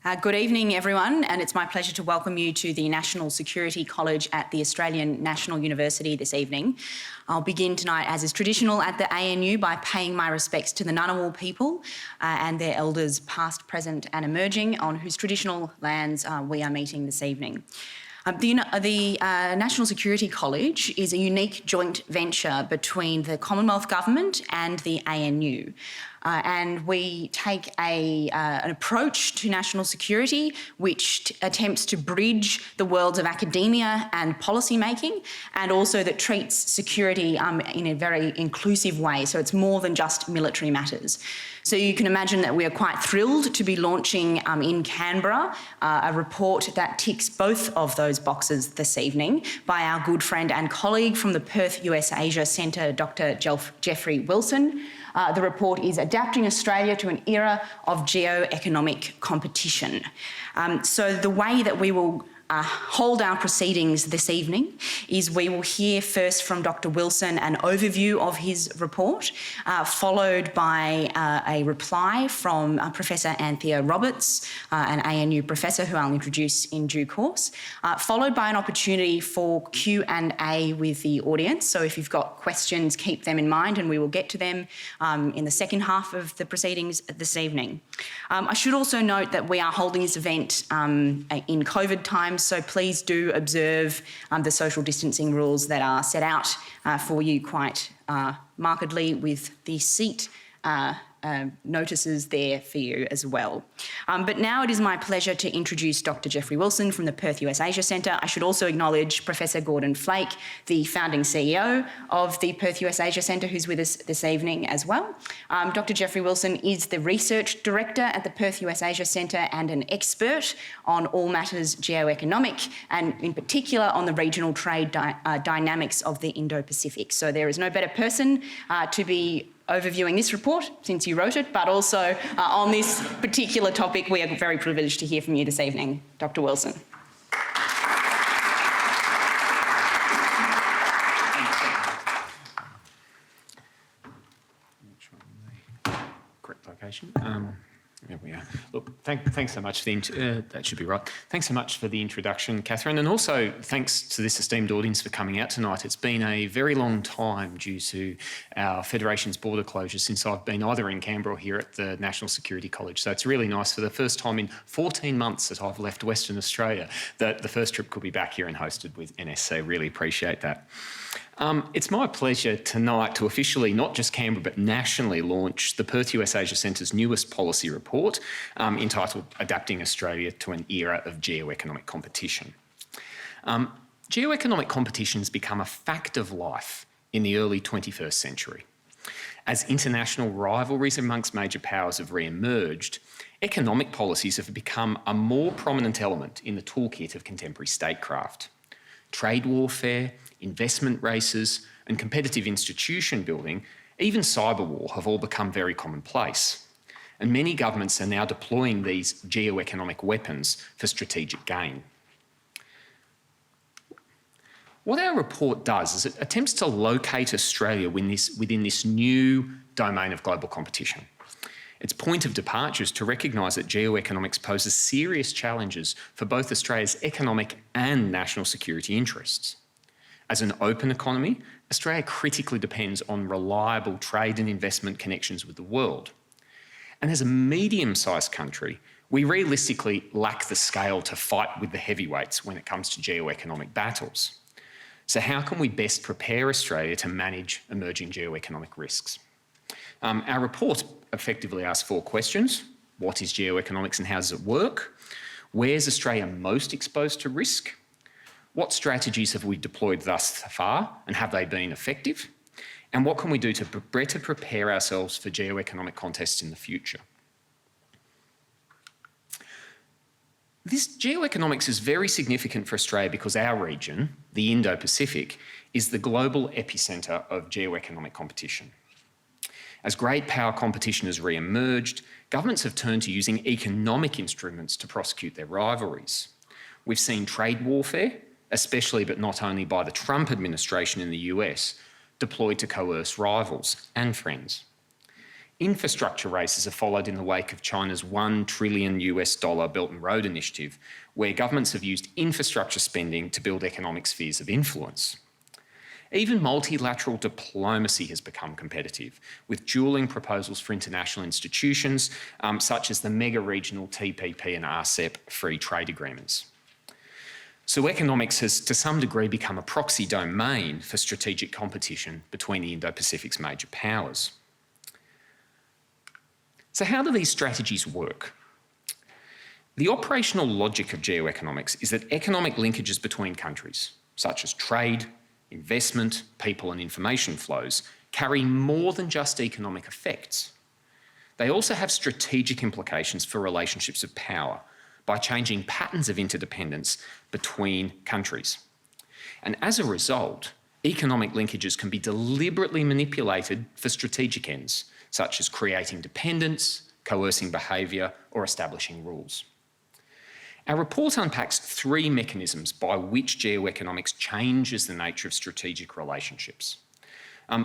Good evening, everyone, and it's my pleasure to welcome you to the National Security College at the Australian National University this evening. I'll begin tonight, as is traditional at the ANU, by paying my respects to the Ngunnawal people and their elders past, present and emerging, on whose traditional lands we are meeting this evening. The National Security College is a unique joint venture between the Commonwealth Government and the ANU. And we take an approach to national security which attempts to bridge the worlds of academia and policy making, and also that treats security in a very inclusive way. So it's more than just military matters. So you can imagine that we are quite thrilled to be launching in Canberra a report that ticks both of those boxes this evening by our good friend and colleague from the Perth USAsia Centre, Dr. Geoffrey Wilson. The report is Adapting Australia to an Era of Geoeconomic Competition. So the way that we will hold our proceedings this evening is we will hear first from Dr. Wilson an overview of his report, followed by a reply from Professor Anthea Roberts, an ANU professor who I'll introduce in due course, followed by an opportunity for Q&A with the audience. So if you've got questions, keep them in mind and we will get to them in the second half of the proceedings this evening. I should also note that we are holding this event in COVID times, so please do observe the social distancing rules that are set out for you quite markedly, with the seat notices there for you as well. But now it is my pleasure to introduce Dr. Geoffrey Wilson from the Perth USAsia Centre. I should also acknowledge Professor Gordon Flake, the founding CEO of the Perth USAsia Centre, who's with us this evening as well. Dr. Geoffrey Wilson is the Research Director at the Perth USAsia Centre and an expert on all matters geoeconomic, and in particular on the regional trade dynamics of the Indo-Pacific. So there is no better person to be overviewing this report, since you wrote it, but also on this particular topic. We are very privileged to hear from you this evening, Dr. Wilson. Correct location. There we are. Look, thanks so much for the that should be right. Thanks so much for the introduction, Catherine, and also thanks to this esteemed audience for coming out tonight. It's been a very long time due to our Federation's border closures since I've been either in Canberra or here at the National Security College. So it's really nice, for the first time in 14 months that I've left Western Australia, that the first trip could be back here and hosted with NSC. Really appreciate that. It's my pleasure tonight to officially, not just Canberra, but nationally launch the Perth USAsia Centre's newest policy report entitled Adapting Australia to an Era of Geoeconomic Competition. Geoeconomic competition has become a fact of life in the early 21st century. As international rivalries amongst major powers have re-emerged, economic policies have become a more prominent element in the toolkit of contemporary statecraft. Trade warfare, investment races and competitive institution building, even cyber war, have all become very commonplace. And many governments are now deploying these geoeconomic weapons for strategic gain. What our report does is it attempts to locate Australia within this new domain of global competition. Its point of departure is to recognise that geoeconomics poses serious challenges for both Australia's economic and national security interests. As an open economy, Australia critically depends on reliable trade and investment connections with the world. And as a medium-sized country, we realistically lack the scale to fight with the heavyweights when it comes to geoeconomic battles. So how can we best prepare Australia to manage emerging geoeconomic risks? Our report effectively asks 4 questions. What is geoeconomics and how does it work? Where's Australia most exposed to risk? What strategies have we deployed thus far and have they been effective? And what can we do to better prepare ourselves for geoeconomic contests in the future? This geoeconomics is very significant for Australia because our region, the Indo-Pacific, is the global epicentre of geoeconomic competition. As great power competition has re-emerged, governments have turned to using economic instruments to prosecute their rivalries. We've seen trade warfare, especially but not only by the Trump administration in the US, deployed to coerce rivals and friends. Infrastructure races have followed in the wake of China's $1 trillion Belt and Road Initiative, where governments have used infrastructure spending to build economic spheres of influence. Even multilateral diplomacy has become competitive, with dualling proposals for international institutions, such as the mega-regional TPP and RCEP free trade agreements. So economics has, to some degree, become a proxy domain for strategic competition between the Indo-Pacific's major powers. So how do these strategies work? The operational logic of geoeconomics is that economic linkages between countries, such as trade, investment, people and information flows, carry more than just economic effects. They also have strategic implications for relationships of power by changing patterns of interdependence between countries. And as a result, economic linkages can be deliberately manipulated for strategic ends, such as creating dependence, coercing behaviour or establishing rules. Our report unpacks three mechanisms by which geoeconomics changes the nature of strategic relationships.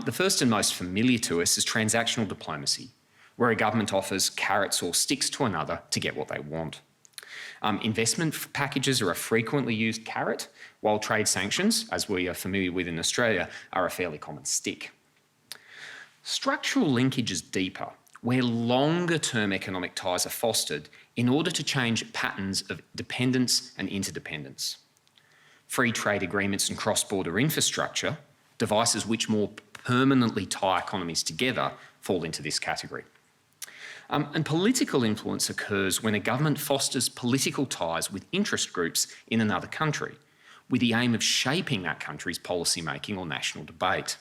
The first and most familiar to us is transactional diplomacy, where a government offers carrots or sticks to another to get what they want. Investment packages are a frequently used carrot, while trade sanctions, as we are familiar with in Australia, are a fairly common stick. Structural linkage is deeper, where longer-term economic ties are fostered in order to change patterns of dependence and interdependence. Free trade agreements and cross-border infrastructure, devices which more permanently tie economies together, fall into this category. And political influence occurs when a government fosters political ties with interest groups in another country, with the aim of shaping that country's policy-making or national debate.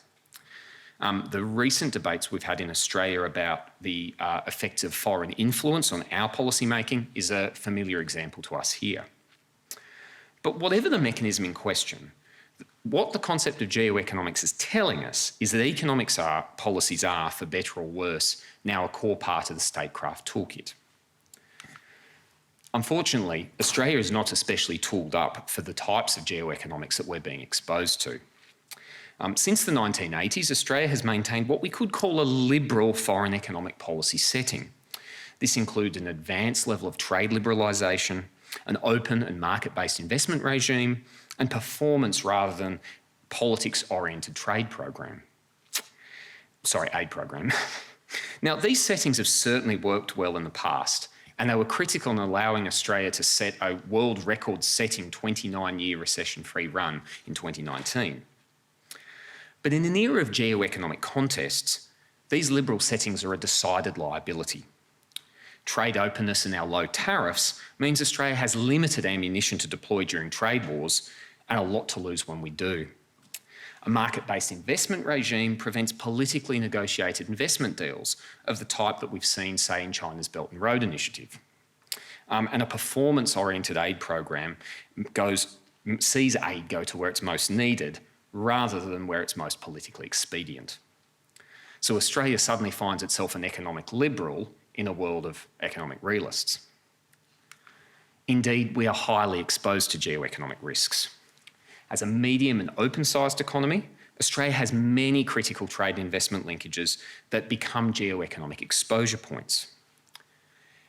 The recent debates we've had in Australia about the effects of foreign influence on our policy-making is a familiar example to us here. But whatever the mechanism in question, what the concept of geoeconomics is telling us is that policies are, for better or worse, now a core part of the statecraft toolkit. Unfortunately, Australia is not especially tooled up for the types of geoeconomics that we're being exposed to. Since the 1980s, Australia has maintained what we could call a liberal foreign economic policy setting. This includes an advanced level of trade liberalisation, an open and market-based investment regime, and performance rather than politics-oriented aid program. Now, these settings have certainly worked well in the past, and they were critical in allowing Australia to set a world record-setting 29-year recession-free run in 2019. But in an era of geoeconomic contests, these liberal settings are a decided liability. Trade openness and our low tariffs means Australia has limited ammunition to deploy during trade wars and a lot to lose when we do. A market-based investment regime prevents politically negotiated investment deals of the type that we've seen, say, in China's Belt and Road Initiative. And a performance-oriented aid program sees aid go to where it's most needed rather than where it's most politically expedient. So Australia suddenly finds itself an economic liberal in a world of economic realists. Indeed, we are highly exposed to geoeconomic risks. As a medium and open-sized economy, Australia has many critical trade and investment linkages that become geoeconomic exposure points.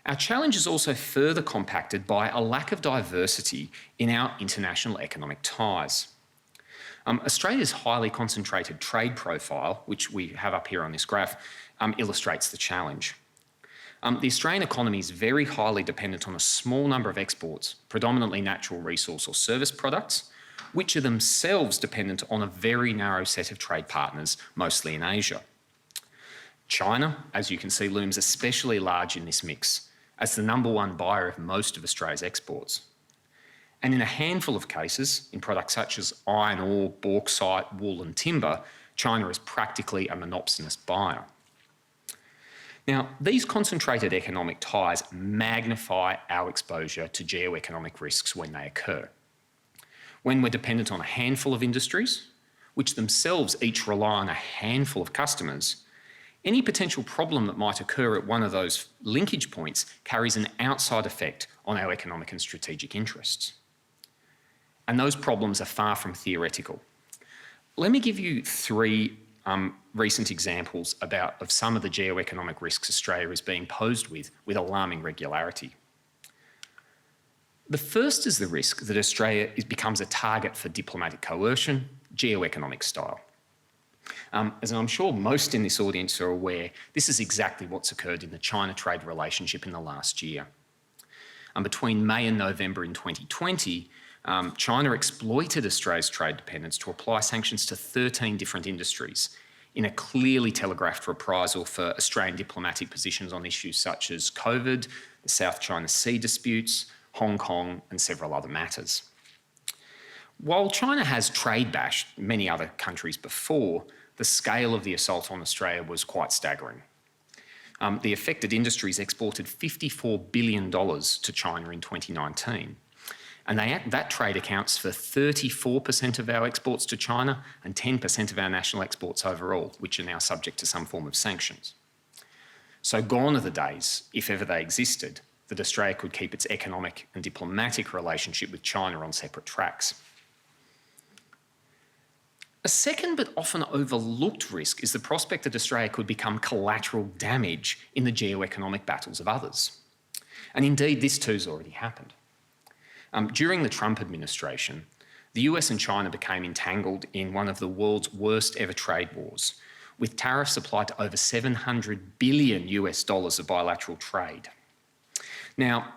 Our challenge is also further compacted by a lack of diversity in our international economic ties. Australia's highly concentrated trade profile, which we have up here on this graph, illustrates the challenge. The Australian economy is very highly dependent on a small number of exports, predominantly natural resource or service products, which are themselves dependent on a very narrow set of trade partners, mostly in Asia. China, as you can see, looms especially large in this mix, as the #1 buyer of most of Australia's exports. And in a handful of cases, in products such as iron ore, bauxite, wool and timber, China is practically a monopsonist buyer. Now, these concentrated economic ties magnify our exposure to geoeconomic risks when they occur. When we're dependent on a handful of industries, which themselves each rely on a handful of customers, any potential problem that might occur at one of those linkage points carries an outside effect on our economic and strategic interests. And those problems are far from theoretical. Let me give you 3 recent examples of some of the geoeconomic risks Australia is being posed with alarming regularity. The first is the risk that Australia becomes a target for diplomatic coercion, geoeconomic style. As I'm sure most in this audience are aware, this is exactly what's occurred in the China trade relationship in the last year. Between May and November in 2020, China exploited Australia's trade dependence to apply sanctions to 13 different industries in a clearly telegraphed reprisal for Australian diplomatic positions on issues such as COVID, the South China Sea disputes, Hong Kong, and several other matters. While China has trade bashed many other countries before, the scale of the assault on Australia was quite staggering. The affected industries exported $54 billion to China in 2019. And that trade accounts for 34% of our exports to China and 10% of our national exports overall, which are now subject to some form of sanctions. So gone are the days, if ever they existed, that Australia could keep its economic and diplomatic relationship with China on separate tracks. A second but often overlooked risk is the prospect that Australia could become collateral damage in the geoeconomic battles of others. And indeed, this too has already happened. During the Trump administration, the US and China became entangled in one of the world's worst ever trade wars, with tariffs applied to over $700 billion of bilateral trade. Now,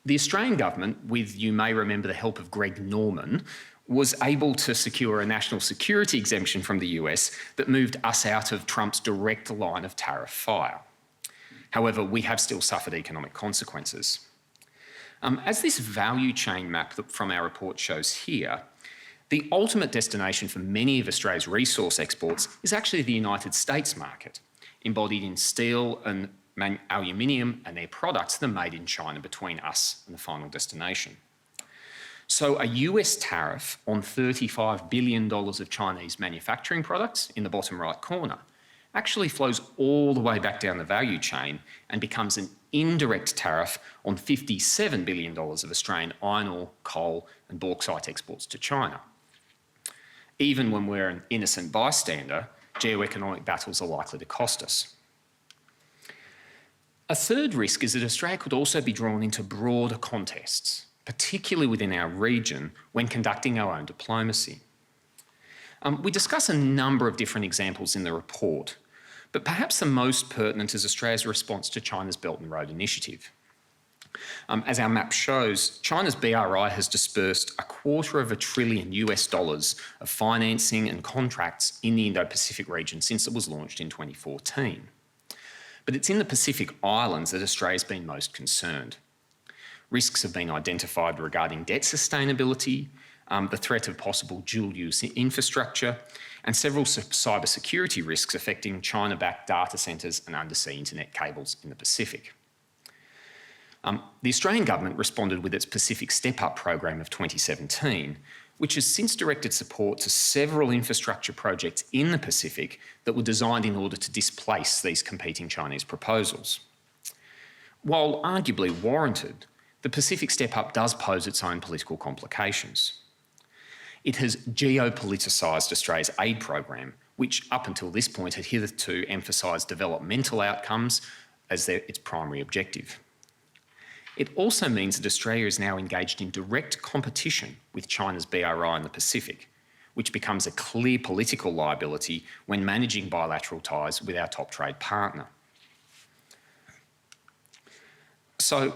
the Australian government, with, you may remember, the help of Greg Norman, was able to secure a national security exemption from the US that moved us out of Trump's direct line of tariff fire. However, we have still suffered economic consequences. As this value chain map from our report shows here, the ultimate destination for many of Australia's resource exports is actually the United States market, embodied in steel and aluminium and their products that are made in China between us and the final destination. So a US tariff on $35 billion of Chinese manufacturing products in the bottom right corner actually flows all the way back down the value chain and becomes an indirect tariff on $57 billion of Australian iron ore, coal and bauxite exports to China. Even when we're an innocent bystander, geoeconomic battles are likely to cost us. A third risk is that Australia could also be drawn into broader contests, particularly within our region, when conducting our own diplomacy. We discuss a number of different examples in the report, but perhaps the most pertinent is Australia's response to China's Belt and Road Initiative. As our map shows, China's BRI has dispersed $250 billion of financing and contracts in the Indo-Pacific region since it was launched in 2014. But it's in the Pacific Islands that Australia's been most concerned. Risks have been identified regarding debt sustainability, the threat of possible dual-use infrastructure, and several cybersecurity risks affecting China-backed data centres and undersea internet cables in the Pacific. The Australian government responded with its Pacific Step-Up program of 2017, which has since directed support to several infrastructure projects in the Pacific that were designed in order to displace these competing Chinese proposals. While arguably warranted, the Pacific Step-Up does pose its own political complications. It has geopoliticised Australia's aid program, which up until this point had hitherto emphasised developmental outcomes as its primary objective. It also means that Australia is now engaged in direct competition with China's BRI in the Pacific, which becomes a clear political liability when managing bilateral ties with our top trade partner. So,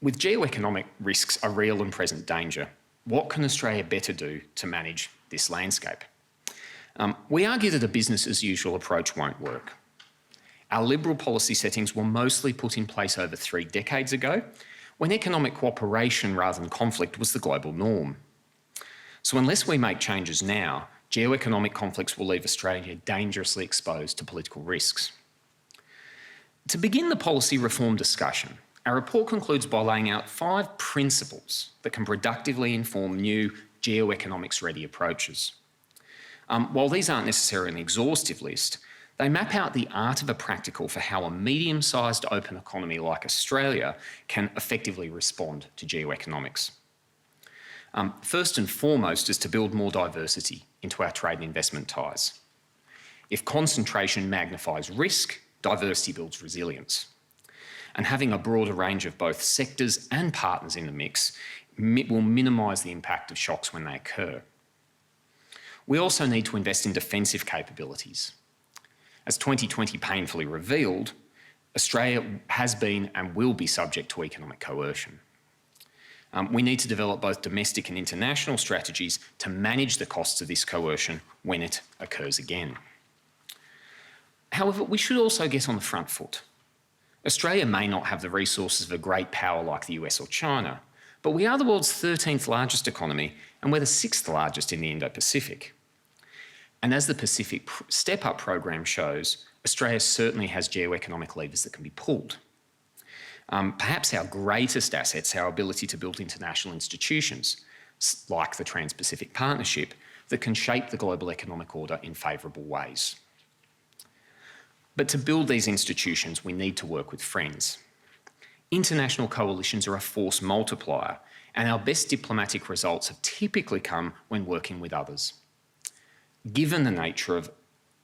with geoeconomic risks a real and present danger, what can Australia better do to manage this landscape? We argue that a business-as-usual approach won't work. Our liberal policy settings were mostly put in place over 3 decades ago, when economic cooperation rather than conflict was the global norm. So unless we make changes now, geoeconomic conflicts will leave Australia dangerously exposed to political risks. To begin the policy reform discussion, our report concludes by laying out 5 principles that can productively inform new geoeconomics-ready approaches. While these aren't necessarily an exhaustive list, they map out the art of a practical for how a medium-sized open economy like Australia can effectively respond to geoeconomics. First and foremost is to build more diversity into our trade and investment ties. If concentration magnifies risk, diversity builds resilience. And having a broader range of both sectors and partners in the mix will minimise the impact of shocks when they occur. We also need to invest in defensive capabilities. As 2020 painfully revealed, Australia has been and will be subject to economic coercion. We need to develop both domestic and international strategies to manage the costs of this coercion when it occurs again. However, we should also get on the front foot. Australia may not have the resources of a great power like the US or China, but we are the world's 13th largest economy and we're the 6th largest in the Indo-Pacific. And as the Pacific Step-Up program shows, Australia certainly has geoeconomic levers that can be pulled. Perhaps our greatest assets, our ability to build international institutions, like the Trans-Pacific Partnership, that can shape the global economic order in favourable ways. But to build these institutions, we need to work with friends. International coalitions are a force multiplier, and our best diplomatic results have typically come when working with others. Given the nature of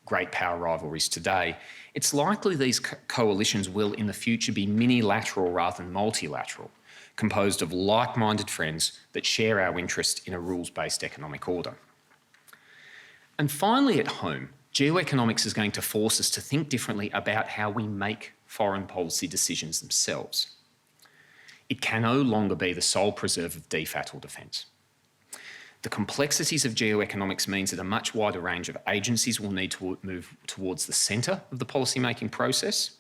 great power rivalries today, it's likely these coalitions will in the future be minilateral rather than multilateral, composed of like-minded friends that share our interest in a rules-based economic order. And finally, at home, geoeconomics is going to force us to think differently about how we make foreign policy decisions themselves. It can no longer be the sole preserve of DFAT or defence. The complexities of geoeconomics means that a much wider range of agencies will need to move towards the centre of the policymaking process,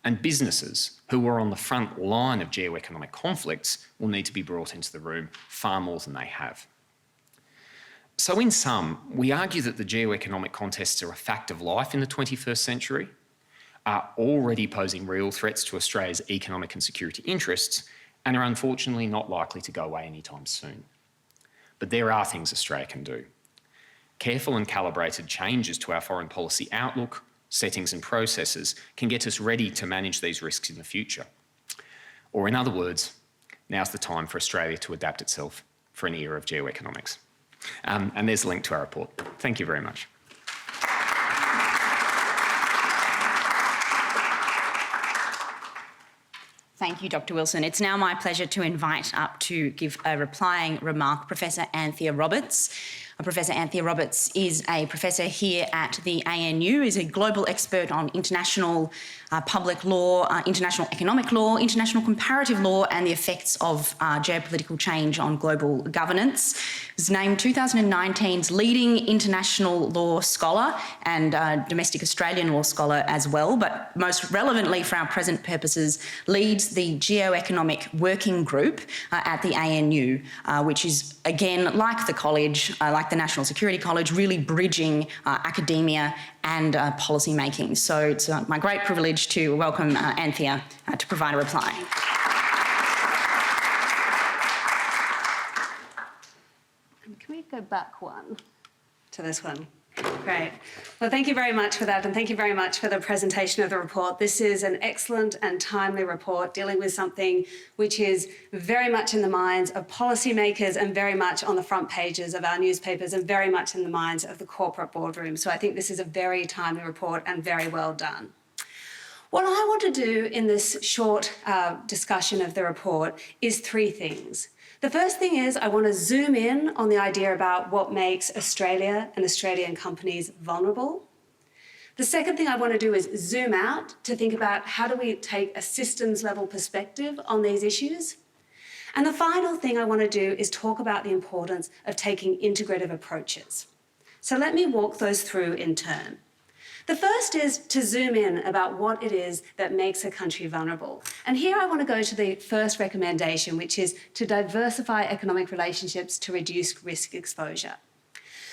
and businesses who are on the front line of geoeconomic conflicts will need to be brought into the room far more than they have. So in sum, we argue that the geoeconomic contests are a fact of life in the 21st century, are already posing real threats to Australia's economic and security interests, and are unfortunately not likely to go away anytime soon. But there are things Australia can do. Careful and calibrated changes to our foreign policy outlook, settings and processes can get us ready to manage these risks in the future. Or in other words, now's the time for Australia to adapt itself for an era of geoeconomics. And there's a link to our report. Thank you very much. Thank you, Dr. Wilson. It's now my pleasure to invite up to give a replying remark Professor Anthea Roberts. Professor Anthea Roberts is a professor here at the ANU, is a global expert on international public law, international economic law, international comparative law and the effects of geopolitical change on global governance. Was named 2019's leading international law scholar and domestic Australian law scholar as well, but most relevantly for our present purposes, leads the Geoeconomic Working Group at the ANU, which is, again, like the college, like the National Security College, really bridging academia and policy making. So it's my great privilege to welcome Anthea to provide a reply. Can we go back one to this one? Great. Well, thank you very much for that, and thank you very much for the presentation of the report. This is an excellent and timely report dealing with something which is very much in the minds of policymakers and very much on the front pages of our newspapers and very much in the minds of the corporate boardroom. So I think this is a very timely report and very well done. What I want to do in this short discussion of the report is three things. The first thing is I want to zoom in on the idea about what makes Australia and Australian companies vulnerable. The second thing I want to do is zoom out to think about how do we take a systems level perspective on these issues. And the final thing I want to do is talk about the importance of taking integrative approaches. So let me walk those through in turn. The first is to zoom in about what it is that makes a country vulnerable. And here I want to go to the first recommendation, which is to diversify economic relationships to reduce risk exposure.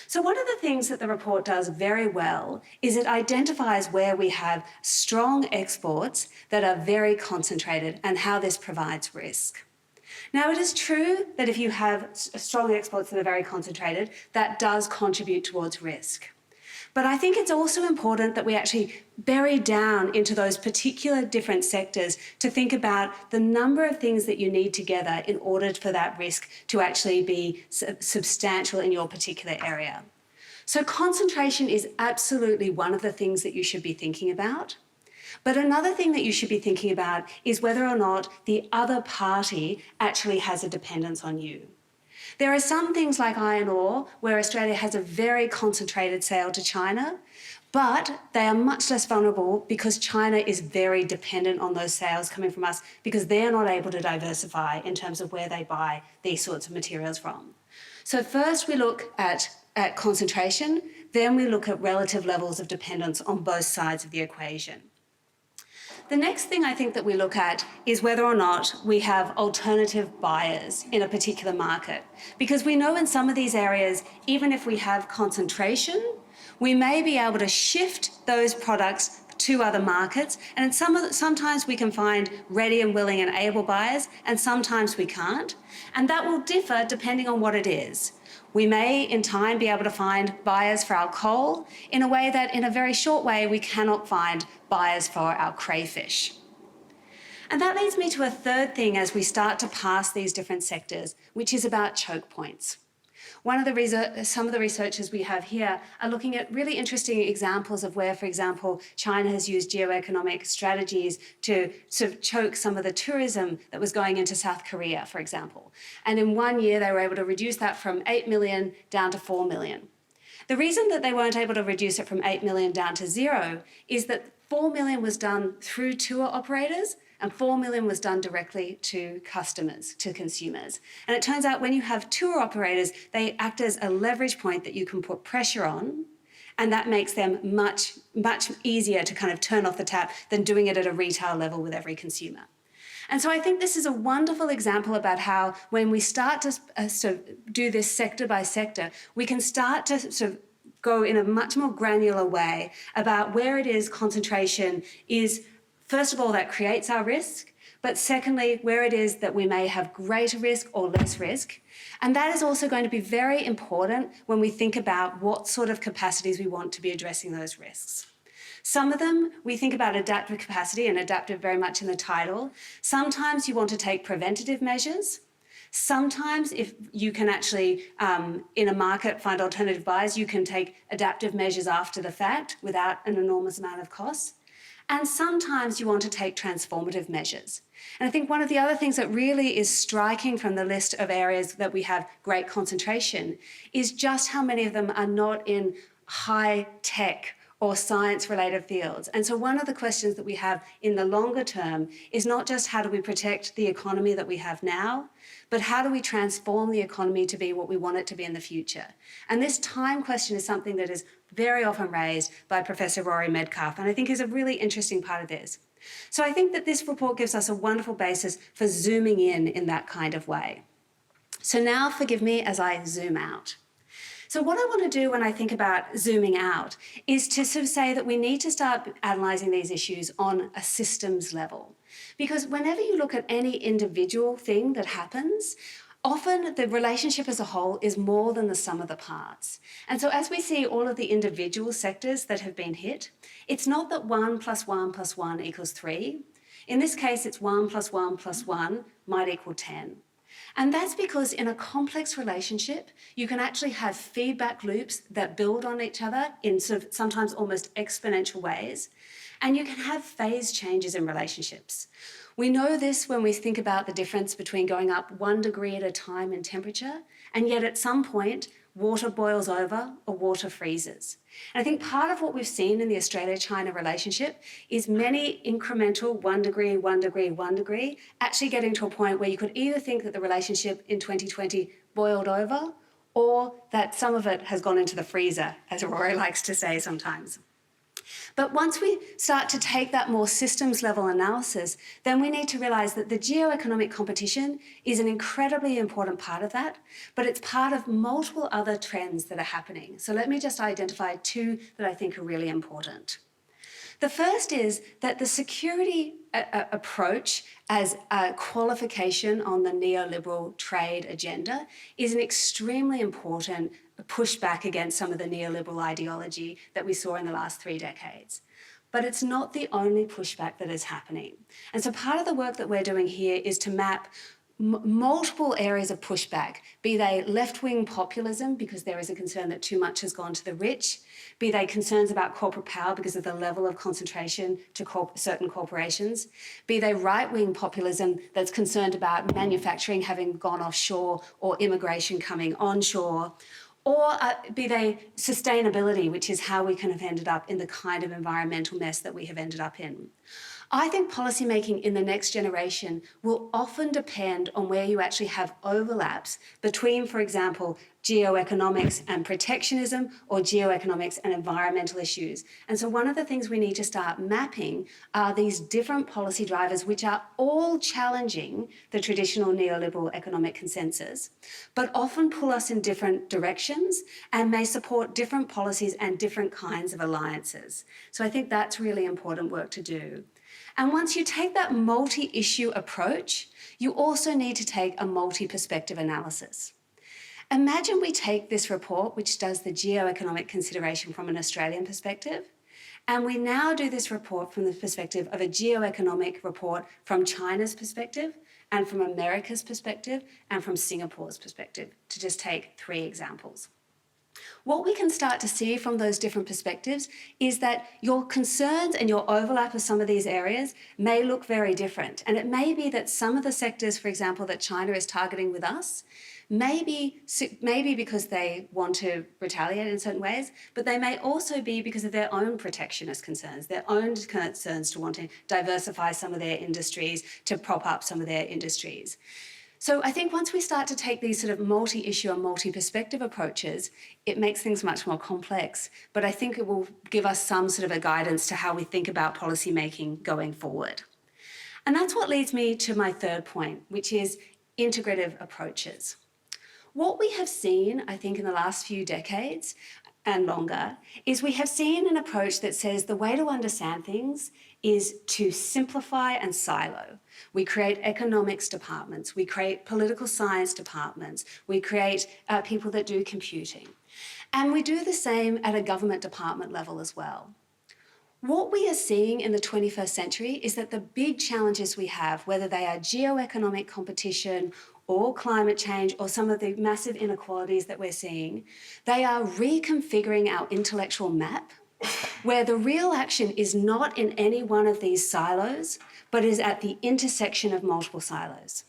So one of the things that the report does very well is it identifies where we have strong exports that are very concentrated and how this provides risk. Now, it is true that if you have strong exports that are very concentrated, that does contribute towards risk. But I think it's also important that we actually bury down into those particular different sectors to think about the number of things that you need together in order for that risk to actually be substantial in your particular area. So concentration is absolutely one of the things that you should be thinking about. But another thing that you should be thinking about is whether or not the other party actually has a dependence on you. There are some things like iron ore where Australia has a very concentrated sale to China, but they are much less vulnerable because China is very dependent on those sales coming from us because they're not able to diversify in terms of where they buy these sorts of materials from. So first we look at concentration, then we look at relative levels of dependence on both sides of the equation. The next thing I think that we look at is whether or not we have alternative buyers in a particular market. Because we know in some of these areas, even if we have concentration, we may be able to shift those products to other markets. And sometimes we can find ready and willing and able buyers, and sometimes we can't. And that will differ depending on what it is. We may, in time, be able to find buyers for our coal in a way that, in a very short way, we cannot find buyers for our crayfish. And that leads me to a third thing as we start to pass these different sectors, which is about choke points. Some of the researchers we have here are looking at really interesting examples of where, for example, China has used geoeconomic strategies to sort of choke some of the tourism that was going into South Korea, for example. And in 1 year, they were able to reduce that from 8 million down to 4 million. The reason that they weren't able to reduce it from 8 million down to 0 is that 4 million was done through tour operators and 4 million was done directly to customers, to consumers. And it turns out when you have tour operators, they act as a leverage point that you can put pressure on, and that makes them much, much easier to kind of turn off the tap than doing it at a retail level with every consumer. And so I think this is a wonderful example about how when we start to sort of do this sector by sector, we can start to sort of go in a much more granular way about where it is concentration is, first of all, that creates our risk, but secondly, where it is that we may have greater risk or less risk. And that is also going to be very important when we think about what sort of capacities we want to be addressing those risks. Some of them, we think about adaptive capacity, and adaptive very much in the title. Sometimes you want to take preventative measures. Sometimes if you can actually, in a market, find alternative buyers, you can take adaptive measures after the fact without an enormous amount of cost. And sometimes you want to take transformative measures. And I think one of the other things that really is striking from the list of areas that we have great concentration is just how many of them are not in high tech or science-related fields. And so one of the questions that we have in the longer term is not just how do we protect the economy that we have now, but how do we transform the economy to be what we want it to be in the future? And this time question is something that is very often raised by Professor Rory Medcalf, and I think is a really interesting part of this. So I think that this report gives us a wonderful basis for zooming in that kind of way. So now forgive me as I zoom out. So what I want to do when I think about zooming out is to sort of say that we need to start analysing these issues on a systems level. Because whenever you look at any individual thing that happens, often the relationship as a whole is more than the sum of the parts. And so as we see all of the individual sectors that have been hit, it's not that 1 + 1 + 1 = 3. In this case, it's 1 + 1 + 1 might equal 10. And that's because in a complex relationship, you can actually have feedback loops that build on each other in sort of sometimes almost exponential ways. And you can have phase changes in relationships. We know this when we think about the difference between going up 1 degree at a time in temperature, and yet at some point, water boils over or water freezes. And I think part of what we've seen in the Australia-China relationship is many incremental 1 degree, 1 degree, 1 degree, actually getting to a point where you could either think that the relationship in 2020 boiled over, or that some of it has gone into the freezer, as Rory likes to say sometimes. But once we start to take that more systems level analysis, then we need to realise that the geoeconomic competition is an incredibly important part of that, but it's part of multiple other trends that are happening. So let me just identify 2 that I think are really important. The first is that the security approach as a qualification on the neoliberal trade agenda is an extremely important pushback against some of the neoliberal ideology that we saw in the last 3 decades. But it's not the only pushback that is happening. And so part of the work that we're doing here is to map multiple areas of pushback, be they left-wing populism because there is a concern that too much has gone to the rich, be they concerns about corporate power because of the level of concentration to certain corporations, be they right-wing populism that's concerned about manufacturing having gone offshore or immigration coming onshore, or be they sustainability, which is how we kind of ended up in the kind of environmental mess that we have ended up in. I think policymaking in the next generation will often depend on where you actually have overlaps between, for example, geoeconomics and protectionism, or geoeconomics and environmental issues. And so one of the things we need to start mapping are these different policy drivers which are all challenging the traditional neoliberal economic consensus, but often pull us in different directions and may support different policies and different kinds of alliances. So I think that's really important work to do. And once you take that multi-issue approach, you also need to take a multi-perspective analysis. Imagine we take this report, which does the geoeconomic consideration from an Australian perspective, and we now do this report from the perspective of a geoeconomic report from China's perspective, and from America's perspective, and from Singapore's perspective, to just take 3 examples. What we can start to see from those different perspectives is that your concerns and your overlap of some of these areas may look very different. And it may be that some of the sectors, for example, that China is targeting with us, maybe because they want to retaliate in certain ways, but they may also be because of their own protectionist concerns, their own concerns to want to diversify some of their industries, to prop up some of their industries. So I think once we start to take these sort of multi-issue and multi-perspective approaches, it makes things much more complex. But I think it will give us some sort of a guidance to how we think about policy making going forward. And that's what leads me to my 3rd point, which is integrative approaches. What we have seen, I think, in the last few decades and longer, is we have seen an approach that says the way to understand things is to simplify and silo. We create economics departments, we create political science departments, we create people that do computing. And we do the same at a government department level as well. What we are seeing in the 21st century is that the big challenges we have, whether they are geoeconomic competition or climate change or some of the massive inequalities that we're seeing, they are reconfiguring our intellectual map, where the real action is not in any one of these silos, but is at the intersection of multiple silos.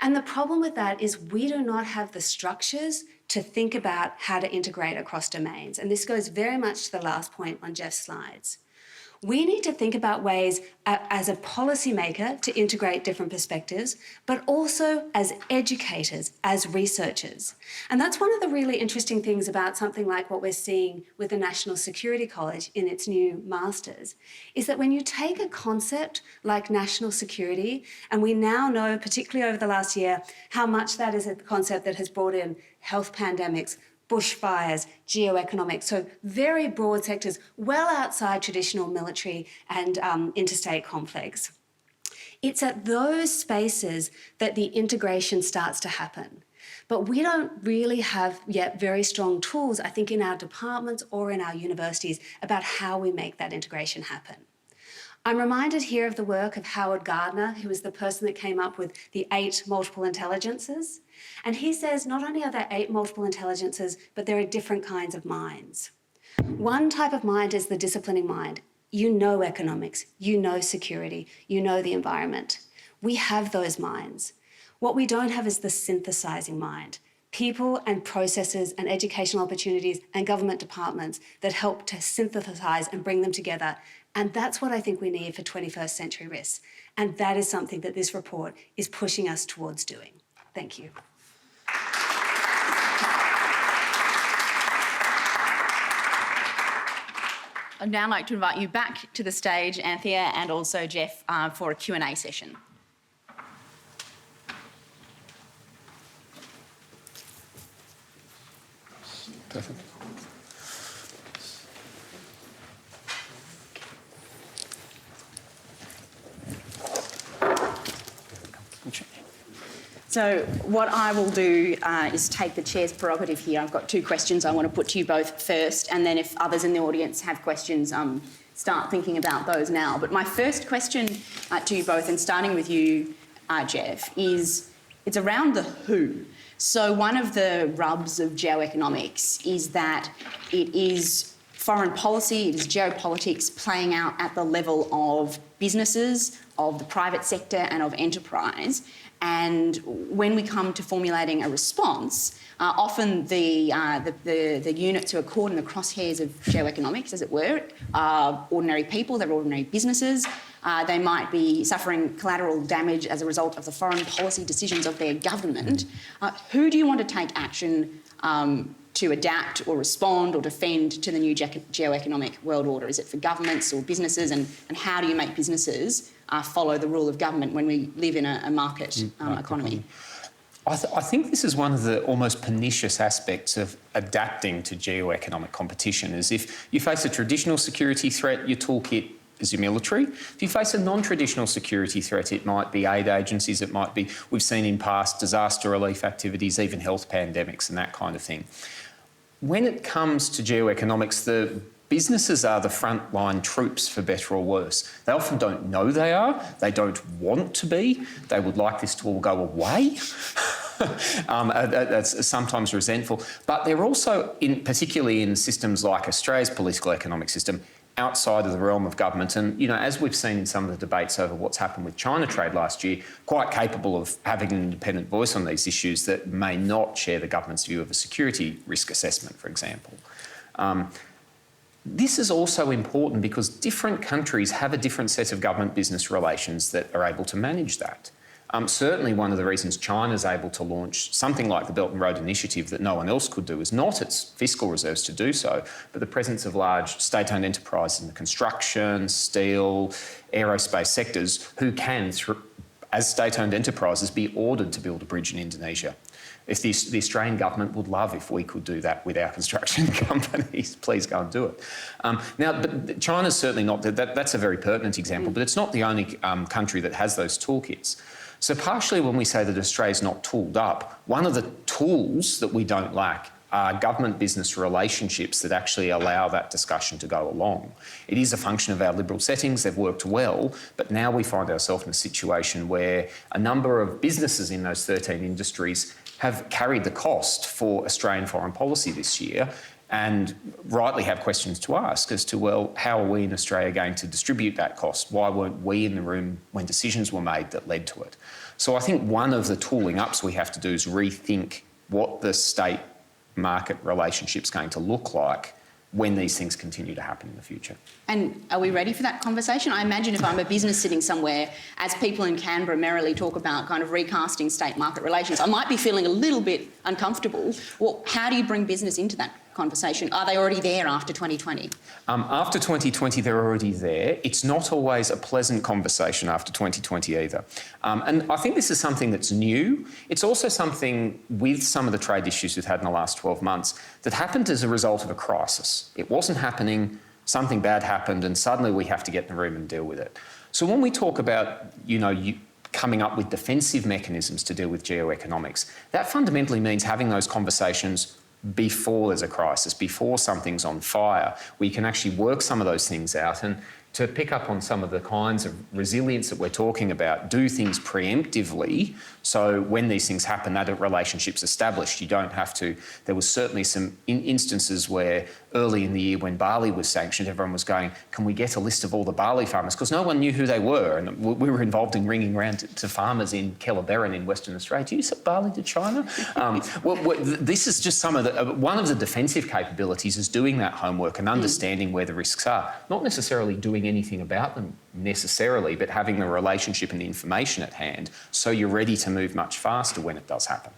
And the problem with that is we do not have the structures to think about how to integrate across domains. And this goes very much to the last point on Jeff's slides. We need to think about ways as a policymaker to integrate different perspectives, but also as educators, as researchers. And that's one of the really interesting things about something like what we're seeing with the National Security College in its new masters, is that when you take a concept like national security, and we now know, particularly over the last year, how much that is a concept that has brought in health pandemics, bushfires, geoeconomics, so very broad sectors, well outside traditional military and interstate conflicts. It's at those spaces that the integration starts to happen. But we don't really have yet very strong tools, I think, in our departments or in our universities about how we make that integration happen. I'm reminded here of the work of Howard Gardner, who was the person that came up with the 8 multiple intelligences. And he says not only are there 8 multiple intelligences, but there are different kinds of minds. One type of mind is the disciplining mind. You know economics, you know security, you know the environment. We have those minds. What we don't have is the synthesizing mind. People and processes and educational opportunities and government departments that help to synthesize and bring them together. And that's what I think we need for 21st century risks. And that is something that this report is pushing us towards doing. Thank you. I'd now like to invite you back to the stage, Anthea, and also Jeff, for a Q&A session. Perfect. So what I will do is take the chair's prerogative here. I've got 2 questions I want to put to you both first, and then if others in the audience have questions, start thinking about those now. But my first question to you both, and starting with you, Jeff, is It's around the who. So one of the rubs of geoeconomics is that it is foreign policy, it is geopolitics playing out at the level of businesses, of the private sector and of enterprise. And when we come to formulating a response, often the units who are caught in the crosshairs of geoeconomics, as it were, are ordinary people, they're ordinary businesses. They might be suffering collateral damage as a result of the foreign policy decisions of their government. Who do you want to take action to adapt or respond or defend to the new geoeconomic world order? Is it for governments or businesses? And how do you make businesses follow the rule of government when we live in a market economy? I think this is one of the almost pernicious aspects of adapting to geoeconomic competition, is if you face a traditional security threat, your toolkit is your military. If you face a non-traditional security threat, it might be aid agencies, it might be, we've seen in past, disaster relief activities, even health pandemics and that kind of thing. When it comes to geoeconomics, the businesses are the frontline troops, for better or worse. They often don't know they are, they don't want to be, they would like this to all go away. That's sometimes resentful. But they're also, particularly in systems like Australia's political economic system, outside of the realm of government. And, you know, as we've seen in some of the debates over what's happened with China trade last year, quite capable of having an independent voice on these issues that may not share the government's view of a security risk assessment, for example. This is also important because different countries have a different set of government-business relations that are able to manage that. Certainly one of the reasons China's able to launch something like the Belt and Road Initiative that no one else could do is not its fiscal reserves to do so, but the presence of large state-owned enterprises in the construction, steel, aerospace sectors who can, as state-owned enterprises, be ordered to build a bridge in Indonesia. If the Australian government would love if we could do that with our construction companies, please go and do it. Now, but China's certainly not, that's a very pertinent example, but it's not the only country that has those toolkits. So partially when we say that Australia's not tooled up, one of the tools that we don't lack are government-business relationships that actually allow that discussion to go along. It is a function of our liberal settings, they've worked well, but now we find ourselves in a situation where a number of businesses in those 13 industries have carried the cost for Australian foreign policy this year and rightly have questions to ask as to, well, how are we in Australia going to distribute that cost? Why weren't we in the room when decisions were made that led to it? So I think one of the tooling ups we have to do is rethink what the state market relationship's going to look like when these things continue to happen in the future. And are we ready for that conversation? I imagine if I'm a business sitting somewhere, as people in Canberra merrily talk about kind of recasting state market relations, I might be feeling a little bit uncomfortable. Well, how do you bring business into that conversation? Are they already there after 2020? After 2020, they're already there. It's not always a pleasant conversation after 2020 either. And I think this is something that's new. It's also something with some of the trade issues we've had in the last 12 months that happened as a result of a crisis. It wasn't happening, something bad happened, and suddenly we have to get in the room and deal with it. So when we talk about, coming up with defensive mechanisms to deal with geoeconomics, that fundamentally means having those conversations before there's a crisis, before something's on fire, where you can actually work some of those things out. And to pick up on some of the kinds of resilience that we're talking about, do things preemptively so when these things happen, that relationship's established. You don't have to. There was certainly some instances where early in the year when barley was sanctioned, everyone was going, can we get a list of all the barley farmers? Because no one knew who they were. And we were involved in ringing around to farmers in Kellerberrin in Western Australia. Do you sell barley to China? This is just some of the, one of the defensive capabilities is doing that homework and understanding where the risks are. Not necessarily doing anything about them necessarily, but having the relationship and the information at hand so you're ready to move much faster when it does happen.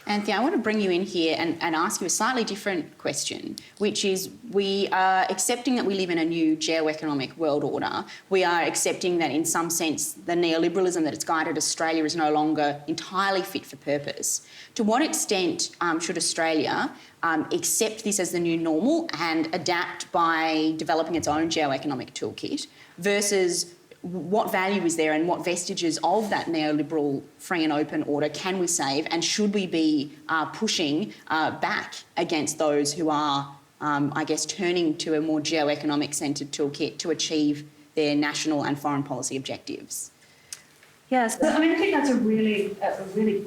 Anthony, I want to bring you in here and ask you a slightly different question, which is we are accepting that we live in a new geoeconomic world order. We are accepting that in some sense the neoliberalism that has guided Australia is no longer entirely fit for purpose. To what extent should Australia accept this as the new normal and adapt by developing its own geoeconomic toolkit versus what value is there and what vestiges of that neoliberal free and open order can we save, and should we be pushing back against those who are, turning to a more geoeconomic centred toolkit to achieve their national and foreign policy objectives? Yes, I mean, I think that's a really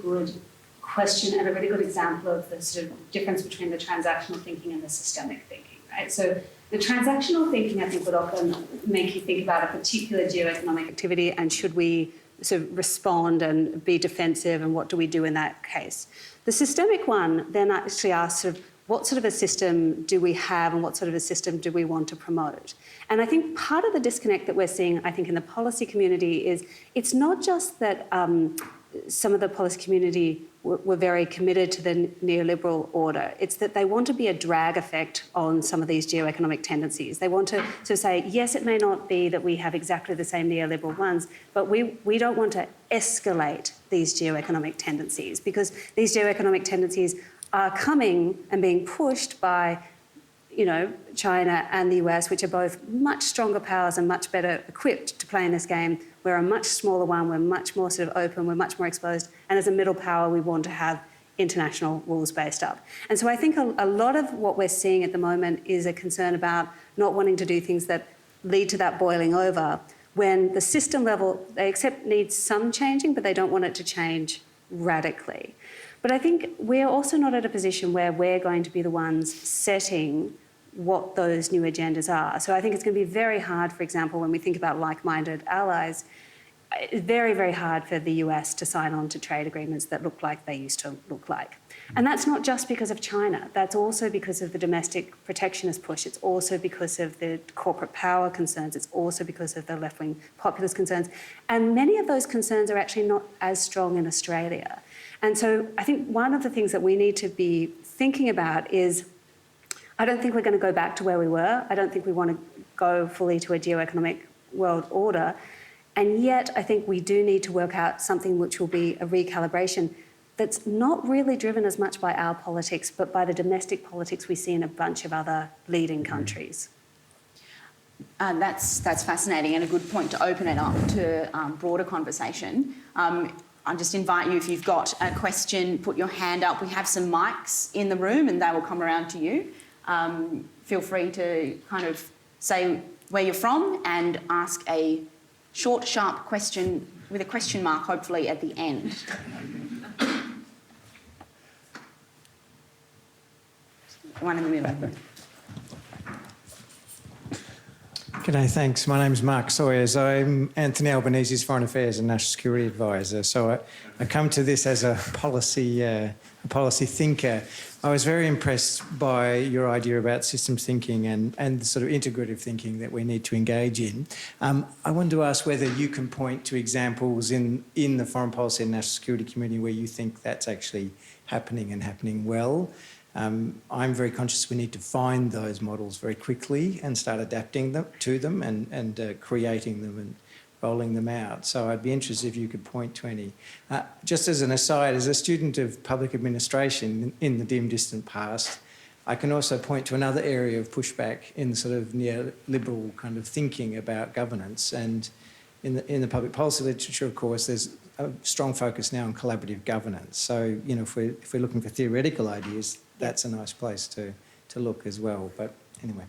good question and a really good example of the sort of difference between the transactional thinking and the systemic thinking, right? So the transactional thinking, I think, would often make you think about a particular geoeconomic activity and should we sort of respond and be defensive and what do we do in that case. The systemic one then actually asks sort of what sort of a system do we have and what sort of a system do we want to promote? And I think part of the disconnect that we're seeing, I think, in the policy community is it's not just that some of the policy community were very committed to the neoliberal order. It's that they want to be a drag effect on some of these geoeconomic tendencies. They want to sort of say, yes, it may not be that we have exactly the same neoliberal ones, but we don't want to escalate these geoeconomic tendencies because these geoeconomic tendencies are coming and being pushed by, you know, China and the US, which are both much stronger powers and much better equipped to play in this game. We're a much smaller one, we're much more sort of open, we're much more exposed, and as a middle power, we want to have international rules based up. And so I think a lot of what we're seeing at the moment is a concern about not wanting to do things that lead to that boiling over, when the system level, they accept needs some changing, but they don't want it to change radically. But I think we're also not at a position where we're going to be the ones setting what those new agendas are. So I think it's going to be very hard, for example, when we think about like-minded allies, it's very, very hard for the US to sign on to trade agreements that look like they used to look like. And that's not just because of China. That's also because of the domestic protectionist push. It's also because of the corporate power concerns. It's also because of the left-wing populist concerns. And many of those concerns are actually not as strong in Australia. And so I think one of the things that we need to be thinking about is, I don't think we're going to go back to where we were. I don't think we want to go fully to a geoeconomic world order. And yet I think we do need to work out something which will be a recalibration that's not really driven as much by our politics, but by the domestic politics we see in a bunch of other leading countries. That's fascinating and a good point to open it up to broader conversation. I'll just invite you, if you've got a question, put your hand up. We have some mics in the room and they will come around to you. Feel free to kind of say where you're from and ask a short, sharp question with a question mark, hopefully, at the end. One in the middle. G'day, thanks. My name's Mark Sawyers. I'm Anthony Albanese's Foreign Affairs and National Security Advisor. So I come to this as a policy thinker. I was very impressed by your idea about systems thinking and the sort of integrative thinking that we need to engage in. I wanted to ask whether you can point to examples in the foreign policy and national security community where you think that's actually happening and happening well. I'm very conscious we need to find those models very quickly and start adapting to them and creating them and rolling them out. So I'd be interested if you could point to any. Just as an aside, as a student of public administration in the dim distant past, I can also point to another area of pushback in the sort of neoliberal kind of thinking about governance. And in the public policy literature, of course, there's a strong focus now on collaborative governance. So, you know, if we're looking for theoretical ideas, that's a nice place to look as well. But anyway,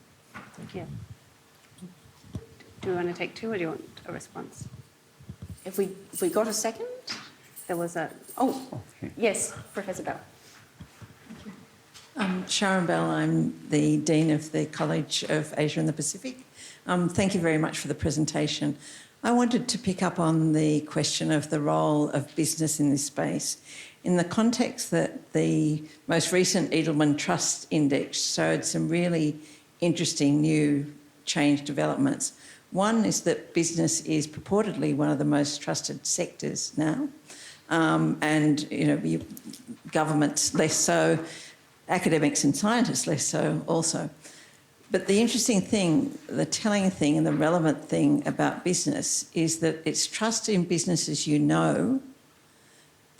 thank you. Yeah. Do we want to take two or do you want a response? If we got a second? There was a... Oh, yes, Professor Bell. Sharon Bell, I'm the Dean of the College of Asia and the Pacific. Thank you very much for the presentation. I wanted to pick up on the question of the role of business in this space in the context that the most recent Edelman Trust Index showed some really interesting new change developments. One is that business is purportedly one of the most trusted sectors now, and you know, governments less so, academics and scientists less so also. But the interesting thing, the telling thing and the relevant thing about business is that it's trust in businesses you know,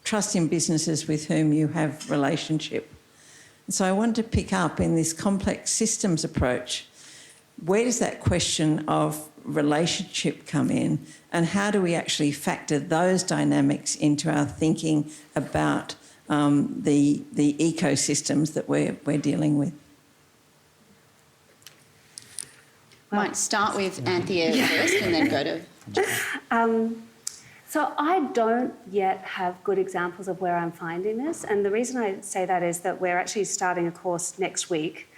trust in businesses with whom you have relationship. And so I wanted to pick up in this complex systems approach, where does that question of relationship come in and how do we actually factor those dynamics into our thinking about the ecosystems that we're dealing with? Might start with Anthea first and then go to... So I don't yet have good examples of where I'm finding this. And the reason I say that is that we're actually starting a course next week,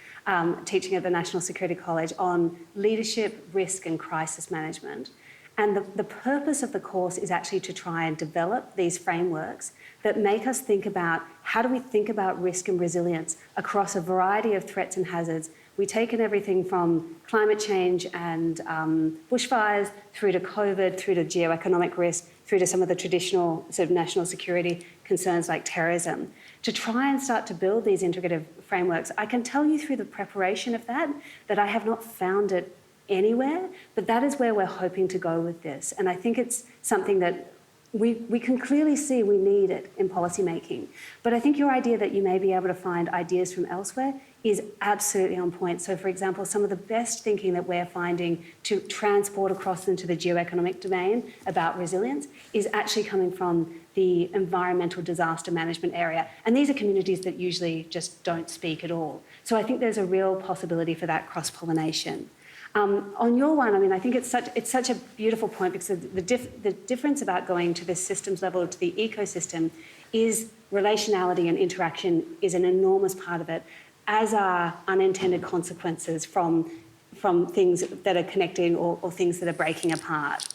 teaching at the National Security College on leadership, risk and crisis management. And the purpose of the course is actually to try and develop these frameworks that make us think about how do we think about risk and resilience across a variety of threats and hazards. We've taken everything from climate change and bushfires through to COVID, through to geoeconomic risk, through to some of the traditional sort of national security concerns like terrorism. To try and start to build these integrative frameworks, I can tell you through the preparation of that I have not found it anywhere, but that is where we're hoping to go with this. And I think it's something that we can clearly see we need it in policy making. But I think your idea that you may be able to find ideas from elsewhere is absolutely on point. So, for example, some of the best thinking that we're finding to transport across into the geoeconomic domain about resilience is actually coming from the environmental disaster management area. And these are communities that usually just don't speak at all. So I think there's a real possibility for that cross-pollination. On your one, I mean, I think it's such a beautiful point because the difference about going to the systems level to the ecosystem is relationality and interaction is an enormous part of it, as are unintended consequences from things that are connecting or things that are breaking apart.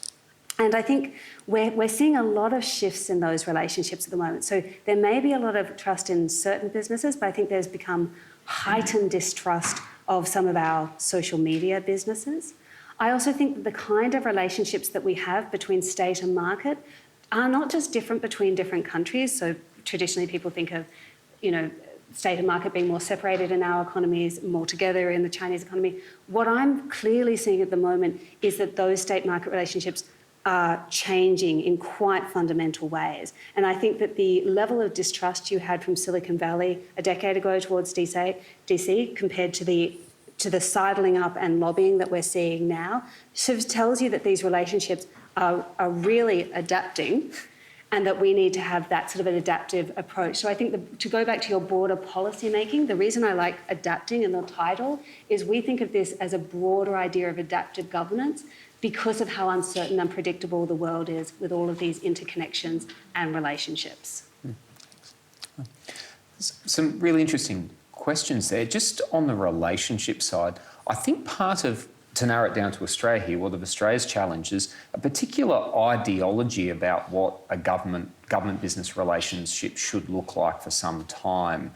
And I think we're seeing a lot of shifts in those relationships at the moment. So there may be a lot of trust in certain businesses, but I think there's become heightened distrust of some of our social media businesses. I also think that the kind of relationships that we have between state and market are not just different between different countries. So traditionally people think of, state and market being more separated in our economies, more together in the Chinese economy. What I'm clearly seeing at the moment is that those state-market relationships are changing in quite fundamental ways. And I think that the level of distrust you had from Silicon Valley a decade ago towards DC compared to the sidling up and lobbying that we're seeing now sort of tells you that these relationships are really adapting and that we need to have that sort of an adaptive approach. So I think to go back to your broader policy making, the reason I like adapting in the title is we think of this as a broader idea of adaptive governance because of how uncertain and unpredictable the world is with all of these interconnections and relationships. Some really interesting questions there. Just on the relationship side, I think to narrow it down to Australia here, one of Australia's challenges, a particular ideology about what a government-business relationship should look like for some time.